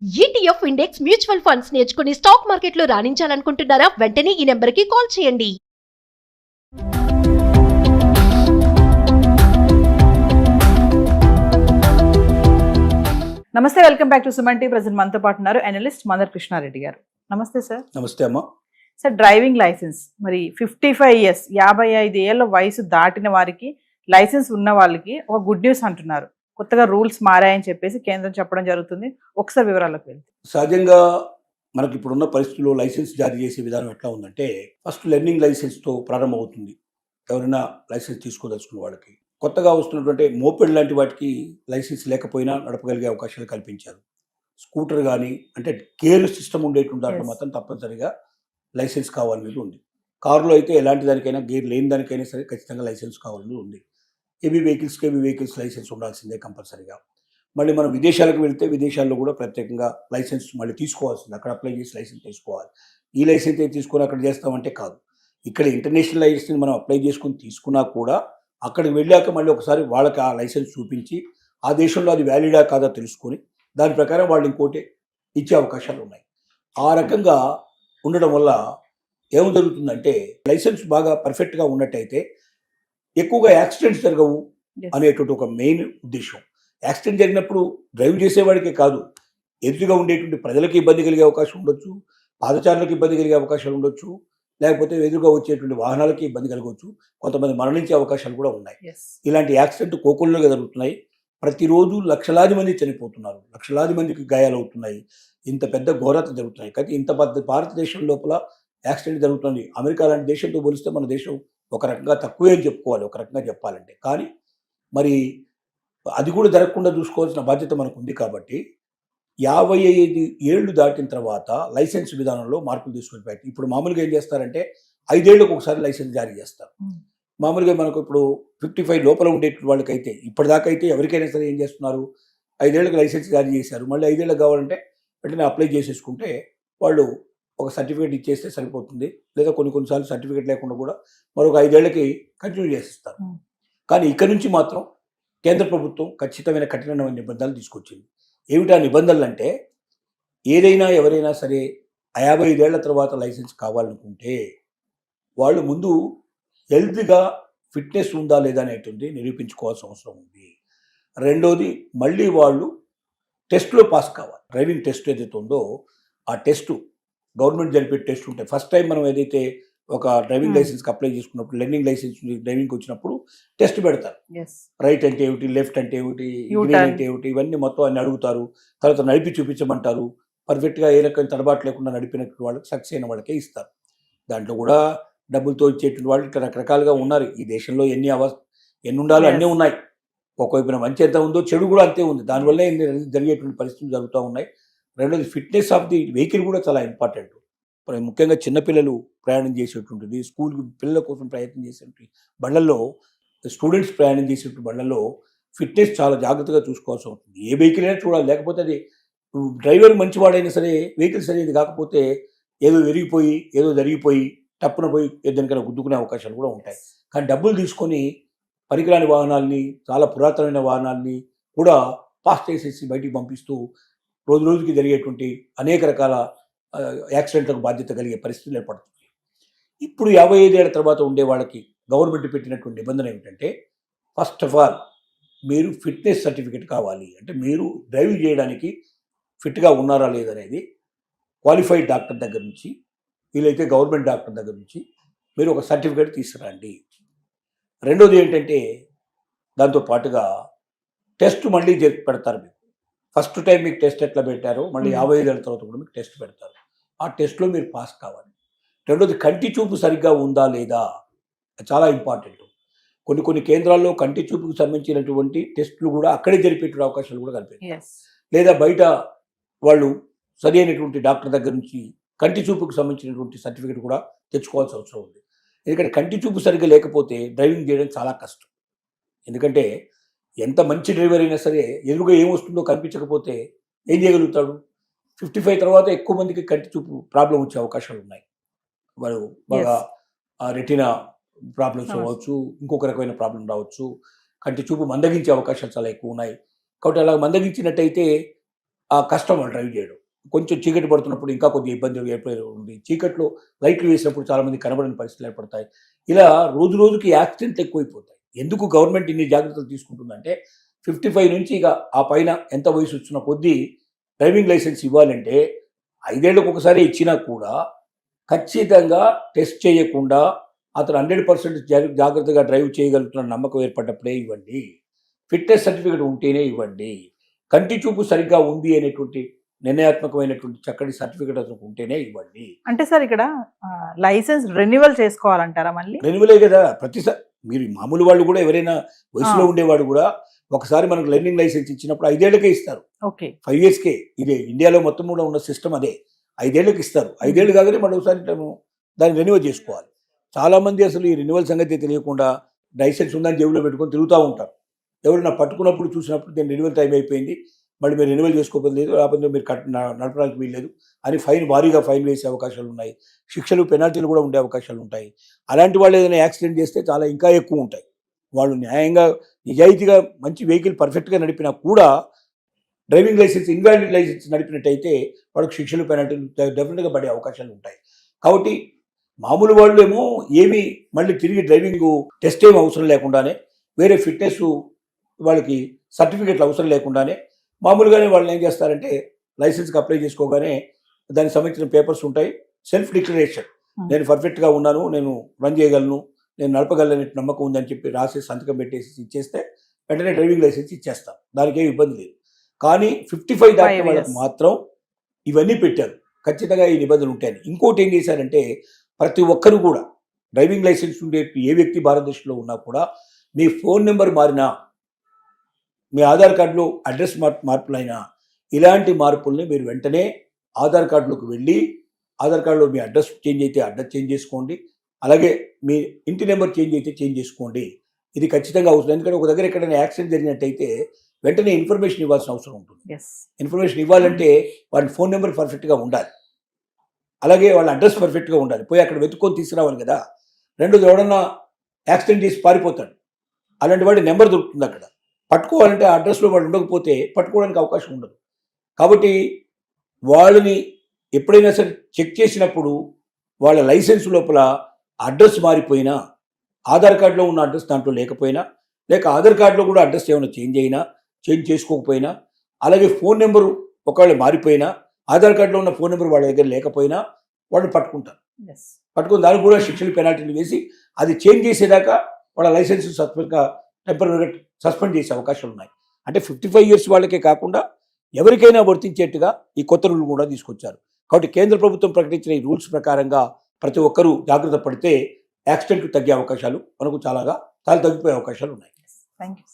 ETF index mutual funds నేర్చుకుని stock మార్కెట్లో రాణించాలనుకుంటున్నారా? వెంటనే ఈ నెంబర్కి కాల్ చేయండి. నమస్తే, welcome back to Suman T. Present మనతో పాటు ఉన్నారు అనలిస్ట్ మందర్ కృష్ణారెడ్డి గారు. నమస్తే సార్. నమస్తే అమ్మా. సార్, డ్రైవింగ్ లైసెన్స్ మరి 55 ఇయర్స్ 55 ఏళ్ల వయసు దాటిన వారికి, లైసెన్స్ ఉన్న వాళ్ళకి ఒక గుడ్ న్యూస్ అంటున్నారు. కొత్తగా రూల్స్ మారాయని చెప్పేసి కేంద్రం చెప్పడం జరుగుతుంది. ఒకసారి వివరాలకు వెళ్తే. సహజంగా మనకి ఇప్పుడున్న పరిస్థితుల్లో లైసెన్స్ జారీ చేసే విధానం ఎట్లా ఉందంటే, ఫస్ట్ లెర్నింగ్ లైసెన్స్తో ప్రారంభమవుతుంది. ఎవరైనా లైసెన్స్ తీసుకోదలుచుకున్న వాళ్ళకి కొత్తగా వస్తున్నటువంటి మోపెడ్ లాంటి వాటికి లైసెన్స్ లేకపోయినా నడపగలిగే అవకాశాలు కల్పించారు. స్కూటర్ కానీ అంటే గేర్ సిస్టమ్ ఉండేటువంటి దాంట్లో మాత్రం తప్పనిసరిగా లైసెన్స్ కావాలనేది ఉంది. కారులో అయితే ఎలాంటి దానికైనా గేర్ లేని దానికైనా సరే ఖచ్చితంగా లైసెన్స్ కావాలనేది ఉంది. హెవీ వెహికల్స్ లైసెన్స్ ఉండాల్సిందే కంపల్సరీగా. మళ్ళీ మనం విదేశాలకు వెళ్తే విదేశాల్లో కూడా ప్రత్యేకంగా లైసెన్స్ మళ్ళీ తీసుకోవాల్సింది. అక్కడ అప్లై చేసి లైసెన్స్ తీసుకోవాలి. ఈ లైసెన్స్ తీసుకొని అక్కడ చేస్తామంటే కాదు. ఇక్కడ ఇంటర్నేషనల్ లైసెన్స్ మనం అప్లై చేసుకుని తీసుకున్నా కూడా అక్కడికి వెళ్ళాక మళ్ళీ ఒకసారి వాళ్ళకి ఆ లైసెన్స్ చూపించి ఆ దేశంలో అది వ్యాలిడా కాదా తెలుసుకొని దాని ప్రకారం వాళ్ళు ఇంకోటి ఇచ్చే అవకాశాలు ఉన్నాయి. ఆ రకంగా ఉండడం వల్ల ఏం జరుగుతుందంటే, లైసెన్స్ బాగా పర్ఫెక్ట్గా ఉన్నట్టయితే ఎక్కువగా యాక్సిడెంట్స్ జరగవు అనేటువంటి ఒక మెయిన్ ఉద్దేశం. యాక్సిడెంట్ జరిగినప్పుడు డ్రైవ్ చేసేవాడికే కాదు, ఎదురుగా ఉండేటువంటి ప్రజలకు ఇబ్బంది కలిగే అవకాశం ఉండొచ్చు, పాదచారులకు ఇబ్బంది కలిగే అవకాశాలు ఉండొచ్చు, లేకపోతే ఎదురుగా వచ్చేటువంటి వాహనాలకి ఇబ్బంది కలగవచ్చు, కొంతమంది మరణించే అవకాశాలు కూడా ఉన్నాయి. ఇలాంటి యాక్సిడెంట్ కోకొల్లుగా జరుగుతున్నాయి. ప్రతిరోజు లక్షలాది మంది చనిపోతున్నారు, లక్షలాది మందికి గాయాలవుతున్నాయి, ఇంత పెద్ద ఘోరత జరుగుతున్నాయి. కానీ ఇంత పెద్ద భారతదేశం లోపల యాక్సిడెంట్ జరుగుతుంది. అమెరికా లాంటి దేశంతో పోలిస్తే మన దేశం ఒక రకంగా తక్కువే అని చెప్పుకోవాలి, ఒక రకంగా చెప్పాలంటే. కానీ మరి అది కూడా జరగకుండా చూసుకోవాల్సిన బాధ్యత మనకు ఉంది. కాబట్టి 55 ఏళ్ళు దాటిన తర్వాత లైసెన్స్ విధానంలో మార్పులు తీసుకొని ఇప్పుడు మామూలుగా ఏం చేస్తారంటే 5 ఏళ్ళకు ఒకసారి లైసెన్స్ జారీ చేస్తారు. మామూలుగా మనకు ఇప్పుడు 55 లోపల ఉండేటువంటి వాళ్ళకైతే ఇప్పటిదాకా అయితే ఎవరికైనా సరే ఏం చేస్తున్నారు, 5 ఏళ్ళకి లైసెన్స్ జారీ చేశారు, మళ్ళీ 5 ఏళ్ళకి కావాలంటే వెంటనే అప్లై చేసేసుకుంటే వాళ్ళు ఒక సర్టిఫికేట్ ఇచ్చేస్తే సరిపోతుంది. లేదా కొన్నిసార్లు సర్టిఫికేట్ లేకుండా కూడా మరొక 5 ఏళ్ళకి కంటిన్యూ చేసిస్తారు. కానీ ఇక్కడ నుంచి మాత్రం కేంద్ర ప్రభుత్వం ఖచ్చితమైన కఠినమైన నిబంధనలు తీసుకొచ్చింది. ఏమిటా నిబంధనలు అంటే, ఏదైనా ఎవరైనా సరే 55 ఏళ్ల తర్వాత లైసెన్స్ కావాలనుకుంటే వాళ్ళు ముందు హెల్త్గా ఫిట్నెస్ ఉందా లేదా అనేటువంటి నిరూపించుకోవాల్సిన అవసరం ఉంది. రెండోది, మళ్ళీ వాళ్ళు టెస్ట్లో పాస్ కావాలి. డ్రైవింగ్ టెస్ట్ ఏదైతే ఉందో ఆ టెస్టు గవర్నమెంట్ జరిపే టెస్ట్ ఉంటాయి. ఫస్ట్ టైం మనం ఏదైతే ఒక డ్రైవింగ్ లైసెన్స్కి అప్లై చేసుకున్నప్పుడు, లెర్నింగ్ లైసెన్స్ డ్రైవింగ్కి వచ్చినప్పుడు టెస్ట్ పెడతారు. రైట్ అంటే ఏమిటి, లెఫ్ట్ అంటే ఏమిటి, గ్రీన్ అంటే ఏమిటి, ఇవన్నీ మొత్తం అన్ని అడుగుతారు. తర్వాత నడిపి చూపించమంటారు. పర్ఫెక్ట్గా ఏ రకమైన తడబాటు లేకుండా నడిపినటువంటి వాళ్ళకి సక్సెస్ అయిన వాళ్ళకే ఇస్తారు. దాంట్లో కూడా డబ్బులతో ఇచ్చేటువంటి వాళ్ళు ఇక్కడ రకరకాలుగా ఉన్నారు. ఈ దేశంలో ఎన్ని ఉండాలో అన్నీ ఉన్నాయి. ఒకవైపున మంచి ఎంత ఉందో చెడు కూడా అంతే ఉంది. దానివల్లే జరిగేటువంటి పరిస్థితులు జరుగుతూ ఉన్నాయి. రెండోది, ఫిట్నెస్ ఆఫ్ ది వెహికల్ కూడా చాలా ఇంపార్టెంట్. ముఖ్యంగా చిన్నపిల్లలు ప్రయాణం చేసేటువంటిది, స్కూల్ పిల్లల కోసం ప్రయత్నం చేసేటువంటి బళ్ళల్లో, స్టూడెంట్స్ ప్రయాణం చేసేటువంటి బళ్ళల్లో ఫిట్నెస్ చాలా జాగ్రత్తగా చూసుకోవాల్సి ఉంటుంది. ఏ వెహికల్ అయినా చూడాలి. లేకపోతే అది డ్రైవర్ మంచివాడైనా సరే వెహికల్ సరైనది కాకపోతే ఏదో విరిగిపోయి ఏదో జరిగిపోయి టప్పున పోయి ఏదైనా గుద్దుకునే అవకాశాలు కూడా ఉంటాయి. కానీ డబ్బులు తీసుకొని పనికిరాని వాహనాల్ని, చాలా పురాతనమైన వాహనాల్ని కూడా పాస్ చేసేసి బయటికి పంపిస్తూ రోజు రోజుకి జరిగేటువంటి అనేక రకాల యాక్సిడెంట్లకు బాధ్యత కలిగే పరిస్థితులు ఏర్పడుతుంది. ఇప్పుడు 55 ఏళ్ల తర్వాత ఉండే వాళ్ళకి గవర్నమెంట్ పెట్టినటువంటి నిబంధన ఏమిటంటే, ఫస్ట్ ఆఫ్ ఆల్ మీరు ఫిట్నెస్ సర్టిఫికేట్ కావాలి. అంటే మీరు డ్రైవ్ చేయడానికి ఫిట్గా ఉన్నారా లేదనేది క్వాలిఫైడ్ డాక్టర్ దగ్గర నుంచి, వీలైతే గవర్నమెంట్ డాక్టర్ దగ్గర నుంచి మీరు ఒక సర్టిఫికేట్ తీసుకురండి. రెండోది ఏంటంటే, దాంతో పాటుగా టెస్ట్ మళ్ళీ పెడతారు. మీకు ఫస్ట్ టైం మీకు టెస్ట్ ఎట్లా పెట్టారో మళ్ళీ 55 ఏళ్ళ తర్వాత కూడా మీకు టెస్ట్ పెడతారు. ఆ టెస్ట్లో మీరు పాస్ కావాలి. రెండోది, కంటి చూపు సరిగ్గా ఉందా లేదా, చాలా ఇంపార్టెంట్. కొన్ని కేంద్రాల్లో కంటి చూపుకు సంబంధించినటువంటి టెస్టులు కూడా అక్కడే జరిపేటువంటి అవకాశాలు కూడా కనిపిస్తాయి. లేదా బయట వాళ్ళు సరి అయినటువంటి డాక్టర్ దగ్గర నుంచి కంటి చూపుకు సంబంధించినటువంటి సర్టిఫికేట్ కూడా తెచ్చుకోవాల్సిన అవసరం ఉంది. ఎందుకంటే కంటి చూపు సరిగ్గా లేకపోతే డ్రైవింగ్ చేయడం చాలా కష్టం. ఎందుకంటే ఎంత మంచి డ్రైవర్ అయినా సరే ఎదురుగా ఏమొస్తుందో కనిపించకపోతే ఏం చేయగలుగుతాడు? 55 తర్వాత ఎక్కువ మందికి కంటి చూపు ప్రాబ్లం వచ్చే అవకాశాలు ఉన్నాయి. వాళ్ళు బాగా రెటీనా ప్రాబ్లమ్స్ అవ్వచ్చు, ఇంకొక రకమైన ప్రాబ్లం రావచ్చు, కంటి చూపు మందగించే అవకాశాలు చాలా ఎక్కువ ఉన్నాయి. కాబట్టి అలా మందగించినట్టయితే ఆ కష్టం వాళ్ళు డ్రైవ్ చేయడం. కొంచెం చీకటి పడుతున్నప్పుడు ఇంకా కొద్దిగా ఇబ్బంది ఏర్పడి చీకట్లో లైట్లు వేసినప్పుడు చాలామంది కనబడని పరిస్థితులు ఏర్పడతాయి. ఇలా రోజు రోజుకి యాక్సిడెంట్లు ఎక్కువైపోతాయి. ఎందుకు గవర్నమెంట్ ఇన్ని జాగ్రత్తలు తీసుకుంటుందంటే 55 నుంచి ఇక ఆ పైన ఎంత వయసు వచ్చిన కొద్దీ డ్రైవింగ్ లైసెన్స్ ఇవ్వాలంటే 5 ఏళ్లకు ఒకసారి ఇచ్చినా కూడా ఖచ్చితంగా టెస్ట్ చేయకుండా అతను 100% జాగ్రత్తగా డ్రైవ్ చేయగలుగుతున్న నమ్మకం ఏర్పడ్డప్పుడే ఇవ్వండి. ఫిట్నెస్ సర్టిఫికేట్ ఉంటేనే ఇవ్వండి. కంటి చూపు సరిగ్గా ఉంది అనేటువంటి నిర్ణయాత్మకమైనటువంటి చక్కటి సర్టిఫికేట్ అతనికి ఉంటేనే ఇవ్వండి. అంటే సార్ ఇక్కడ లైసెన్స్ రెన్యువల్ చేసుకోవాలంటారా మళ్ళీ? రెన్యువలే కదా ప్రతిసారి. మీరు మామూలు వాళ్ళు కూడా ఎవరైనా వయసులో ఉండేవాడు కూడా ఒకసారి మనకు లెర్నింగ్ లైసెన్స్ ఇచ్చినప్పుడు 5 ఏళ్లకే ఇస్తారు. ఓకే, 5 ఇయర్స్కే. ఇదే ఇండియాలో మొత్తం కూడా ఉన్న సిస్టమ్ అదే. 5 ఏళ్ళకి ఇస్తారు. 5 ఏళ్ళు కాగానే మనం ఒకసారి దాన్ని రెన్యువల్ చేసుకోవాలి. చాలామంది అసలు ఈ రెన్యువల్ సంగతి తెలియకుండా లైసెన్స్ ఉందని జేబులో పెట్టుకొని తిరుగుతూ ఉంటారు. ఎవరైనా పట్టుకున్నప్పుడు చూసినప్పుడు దీని రెన్యువల్ టైం అయిపోయింది, మళ్ళీ మీరు రెన్యువల్ చేసుకోకపోతే లేదు, లేకపోతే మీరు నడపడానికి వీల్లేదు అని భారీగా ఫైన్ వేసే అవకాశాలు ఉన్నాయి. శిక్షలు పెనాల్టీలు కూడా ఉండే అవకాశాలు ఉంటాయి. అలాంటి వాళ్ళు ఏదైనా యాక్సిడెంట్ చేస్తే చాలా ఇంకా ఎక్కువ ఉంటాయి. వాళ్ళు న్యాయంగా నిజాయితీగా మంచి వెహికల్ పర్ఫెక్ట్గా నడిపినా కూడా డ్రైవింగ్ లైసెన్స్ ఇన్వాలిడ్ లైసెన్స్ నడిపినట్టయితే వాళ్ళకి శిక్షలు పెనాల్టీలు డెఫినెట్గా పడే అవకాశాలు ఉంటాయి. కాబట్టి మామూలు వాళ్ళు ఏమో ఏమి మళ్ళీ తిరిగి డ్రైవింగ్ టెస్ట్ ఏమి అవసరం లేకుండానే, వేరే ఫిట్నెస్ వాళ్ళకి సర్టిఫికేట్లు అవసరం లేకుండానే మామూలుగానే వాళ్ళని ఏం చేస్తారంటే లైసెన్స్కి అప్లై చేసుకోగానే దానికి సంబంధించిన పేపర్స్ ఉంటాయి. సెల్ఫ్ డిక్లరేషన్, నేను పర్ఫెక్ట్గా ఉన్నాను, నేను రన్ చేయగలను, నేను నడపగలను నమ్మకం ఉందని చెప్పి రాసి సంతకం పెట్టేసి ఇచ్చేస్తే వెంటనే డ్రైవింగ్ లైసెన్స్ ఇచ్చేస్తాం. దానికి ఏమి ఇబ్బంది లేదు. కానీ 55 దాటిన వాళ్ళకి మాత్రం ఇవన్నీ పెట్టారు. ఖచ్చితంగా ఈ నిబంధనలు ఉంటాయని. ఇంకోటి ఏం చేశారంటే ప్రతి ఒక్కరు కూడా డ్రైవింగ్ లైసెన్స్ ఉండే ఏ వ్యక్తి భారతదేశంలో ఉన్నా కూడా మీ ఫోన్ నెంబర్ మారినా, మీ ఆధార్ కార్డులో అడ్రస్ మార్పులైనా, ఇలాంటి మార్పుల్ని మీరు వెంటనే ఆధార్ కార్డులోకి వెళ్ళి ఆధార్ కార్డులో మీ అడ్రస్ చేంజ్ అయితే అడ్రస్ చేంజ్ చేసుకోండి. అలాగే మీ ఇంటి నెంబర్ చేంజ్ అయితే చేంజ్ చేసుకోండి. ఇది ఖచ్చితంగా అవసరం. ఎందుకంటే ఒక దగ్గర ఎక్కడైనా యాక్సిడెంట్ జరిగినట్టయితే వెంటనే ఇన్ఫర్మేషన్ ఇవ్వాల్సిన అవసరం ఉంటుంది. ఇన్ఫర్మేషన్ ఇవ్వాలంటే వాళ్ళ ఫోన్ నెంబర్ పర్ఫెక్ట్గా ఉండాలి, అలాగే వాళ్ళ అడ్రస్ పర్ఫెక్ట్గా ఉండాలి. పోయి అక్కడ వెతుక్కొని తీసుకురావాలి కదా. రెండోది ఎవడన్నా యాక్సిడెంట్ చేసి పారిపోతాడు, అలాంటి వాడి నెంబర్ దొరుకుతుంది అక్కడ. పట్టుకోవాలంటే ఆ అడ్రస్లో వాడు ఉండకపోతే పట్టుకోవడానికి అవకాశం ఉండదు. కాబట్టి వాళ్ళని ఎప్పుడైనా సరే చెక్ చేసినప్పుడు వాళ్ళ లైసెన్స్ లోపల అడ్రస్ మారిపోయినా, ఆధార్ కార్డులో ఉన్న అడ్రస్ దాంట్లో లేకపోయినా, లేక ఆధార్ కార్డులో కూడా అడ్రస్ ఏమైనా చేంజ్ చేసుకోకపోయినా, అలాగే ఫోన్ నెంబరు ఒకవేళ మారిపోయినా, ఆధార్ కార్డులో ఉన్న ఫోన్ నెంబర్ వాళ్ళ దగ్గర లేకపోయినా వాళ్ళు పట్టుకుంటారు. పట్టుకుని దానికి కూడా శిక్షలు పెనాల్టీలు వేసి అది చేంజ్ చేసేదాకా వాళ్ళ లైసెన్స్ టెంపరీగా సస్పెండ్ చేసే అవకాశాలు ఉన్నాయి. అంటే 55 ఇయర్స్ వాళ్ళకే కాకుండా ఎవరికైనా వర్తించేట్టుగా ఈ కొత్త రూల్ కూడా తీసుకొచ్చారు. కాబట్టి కేంద్ర ప్రభుత్వం ప్రకటించిన ఈ రూల్స్ ప్రకారంగా ప్రతి ఒక్కరూ జాగ్రత్త పడితే యాక్సిడెంట్లు తగ్గే అవకాశాలు చాలా తగ్గిపోయే అవకాశాలు ఉన్నాయి. Thank you.